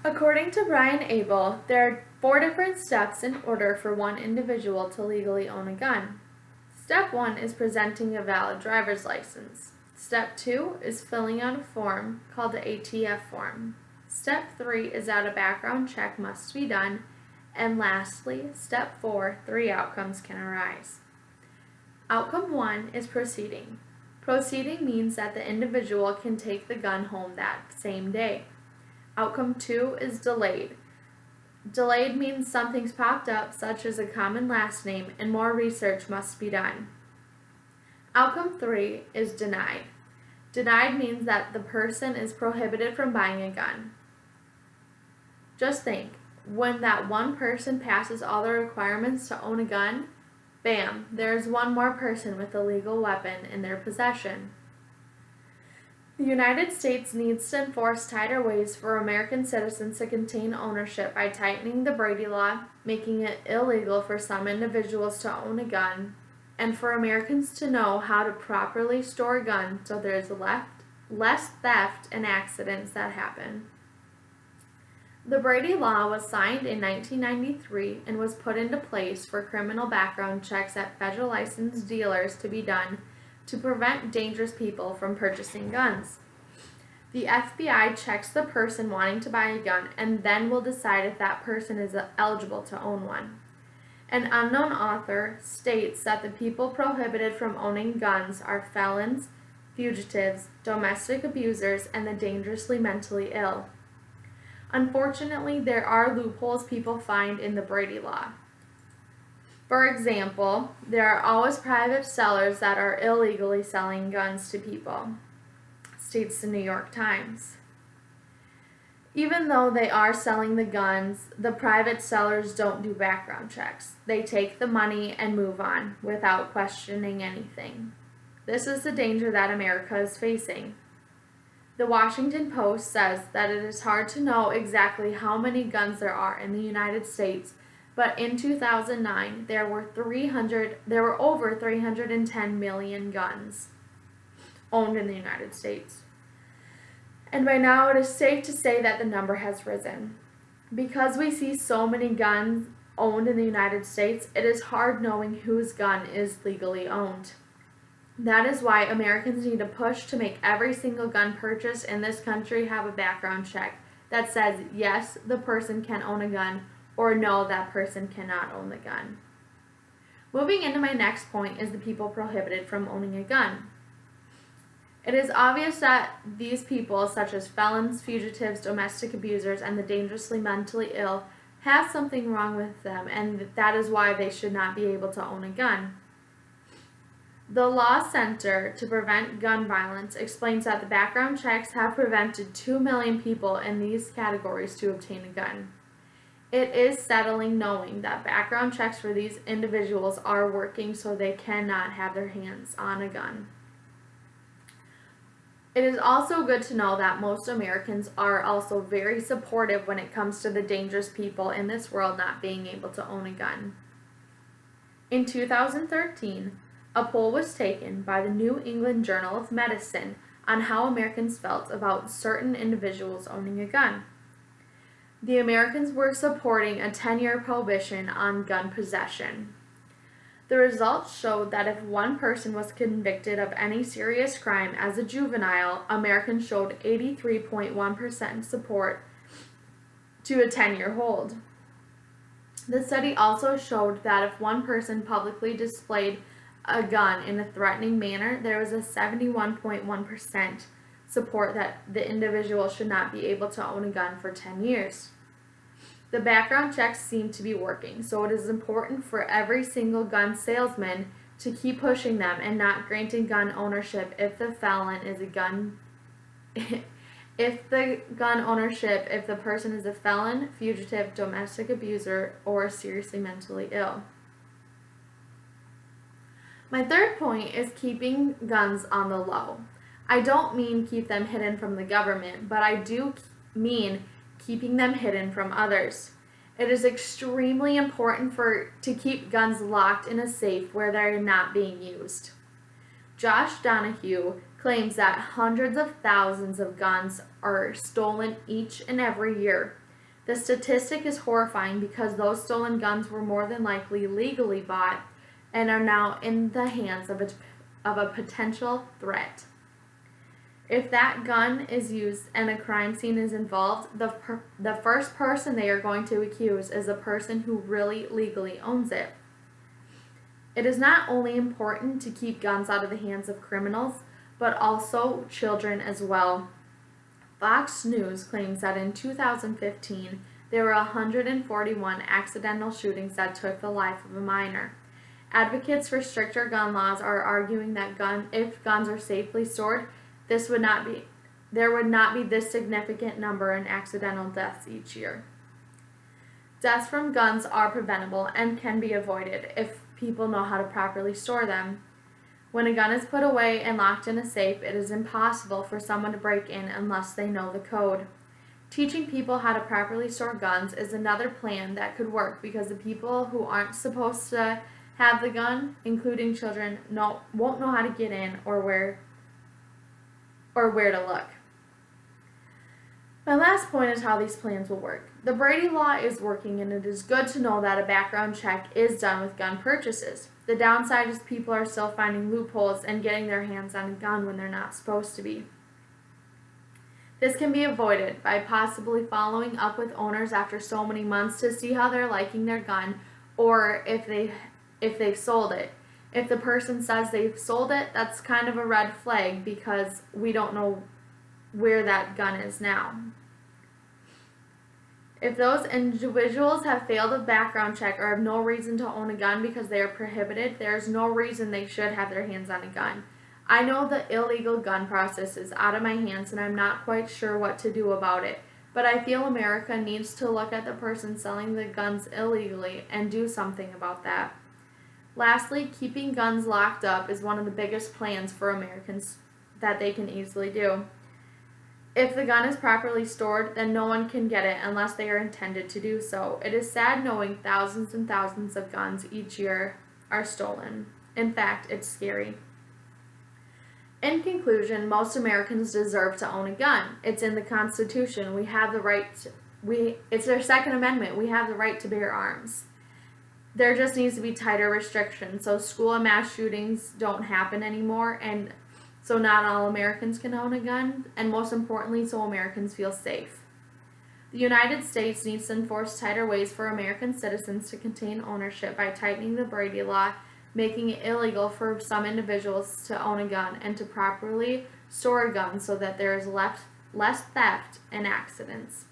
According to Brian Abel, there are 4 different steps in order for one individual to legally own a gun. Step 1 is presenting a valid driver's license. Step 2 is filling out a form called the ATF form. Step 3 is that a background check must be done. And lastly, step 4, 3 outcomes can arise. Outcome 1 is proceeding. Proceeding means that the individual can take the gun home that same day. Outcome 2 is delayed. Delayed means something's popped up, such as a common last name, and more research must be done. Outcome 3 is denied. Denied means that the person is prohibited from buying a gun. Just think, when that one person passes all the requirements to own a gun, bam, there's one more person with a legal weapon in their possession. The United States needs to enforce tighter ways for American citizens to contain ownership by tightening the Brady Law, making it illegal for some individuals to own a gun, and for Americans to know how to properly store a gun so there's less theft and accidents that happen. The Brady Law was signed in 1993 and was put into place for criminal background checks at federal licensed dealers to be done to prevent dangerous people from purchasing guns. The FBI checks the person wanting to buy a gun and then will decide if that person is eligible to own one. An unknown author states that the people prohibited from owning guns are felons, fugitives, domestic abusers, and the dangerously mentally ill. Unfortunately, there are loopholes people find in the Brady Law. For example, there are always private sellers that are illegally selling guns to people, states the New York Times. Even though they are selling the guns, the private sellers don't do background checks. They take the money and move on without questioning anything. This is the danger that America is facing. The Washington Post says that it is hard to know exactly how many guns there are in the United States, but in 2009 there were over 310 million guns owned in the United States. And by now it is safe to say that the number has risen. Because we see so many guns owned in the United States, it is hard knowing whose gun is legally owned. That is why Americans need to push to make every single gun purchase in this country have a background check that says yes, the person can own a gun, or no, that person cannot own the gun. Moving into my next point is the people prohibited from owning a gun. It is obvious that these people, such as felons, fugitives, domestic abusers, and the dangerously mentally ill, have something wrong with them, and that is why they should not be able to own a gun. The Law Center to Prevent Gun Violence explains that the background checks have prevented 2 million people in these categories to obtain a gun. It is settling knowing that background checks for these individuals are working so they cannot have their hands on a gun. It is also good to know that most Americans are also very supportive when it comes to the dangerous people in this world not being able to own a gun. In 2013, a poll was taken by the New England Journal of Medicine on how Americans felt about certain individuals owning a gun. The Americans were supporting a 10-year prohibition on gun possession. The results showed that if one person was convicted of any serious crime as a juvenile, Americans showed 83.1% support to a 10-year hold. The study also showed that if one person publicly displayed a gun in a threatening manner, there was a 71.1% support that the individual should not be able to own a gun for 10 years. The background checks seem to be working, so it is important for every single gun salesman to keep pushing them and not granting gun ownership if the person is a felon, fugitive, domestic abuser, or seriously mentally ill. My third point is keeping guns on the low. I don't mean keep them hidden from the government, but I do mean keeping them hidden from others. It is extremely important to keep guns locked in a safe where they're not being used. Josh Donahue claims that hundreds of thousands of guns are stolen each and every year, The statistic is horrifying because those stolen guns were more than likely legally bought and are now in the hands of a potential threat. If that gun is used and a crime scene is involved, the first person they are going to accuse is the person who really legally owns it. It is not only important to keep guns out of the hands of criminals, but also children as well. Fox News claims that in 2015, there were 141 accidental shootings that took the life of a minor. Advocates for stricter gun laws are arguing that if guns are safely stored, there would not be this significant number in accidental deaths each year. Deaths from guns are preventable and can be avoided if people know how to properly store them. When a gun is put away and locked in a safe, it is impossible for someone to break in unless they know the code. Teaching people how to properly store guns is another plan that could work because the people who aren't supposed to have the gun, including children, won't know how to get in or where to look. My last point is how these plans will work. The Brady Law is working, and it is good to know that a background check is done with gun purchases. The downside is people are still finding loopholes and getting their hands on a gun when they're not supposed to be. This can be avoided by possibly following up with owners after so many months to see how they're liking their gun or if they've sold it. If the person says they've sold it, that's kind of a red flag because we don't know where that gun is now. If those individuals have failed a background check or have no reason to own a gun because they are prohibited, there is no reason they should have their hands on a gun. I know the illegal gun process is out of my hands and I'm not quite sure what to do about it, but I feel America needs to look at the person selling the guns illegally and do something about that. Lastly, keeping guns locked up is one of the biggest plans for Americans that they can easily do. If the gun is properly stored, then no one can get it unless they are intended to do so. It is sad knowing thousands and thousands of guns each year are stolen. In fact, it's scary. In conclusion, most Americans deserve to own a gun. It's in the Constitution. We have the right it's their Second Amendment. We have the right to bear arms. There just needs to be tighter restrictions so school and mass shootings don't happen anymore, and so not all Americans can own a gun, and most importantly, so Americans feel safe. The United States needs to enforce tighter ways for American citizens to contain ownership by tightening the Brady Law, making it illegal for some individuals to own a gun, and to properly store a gun so that there is less theft and accidents.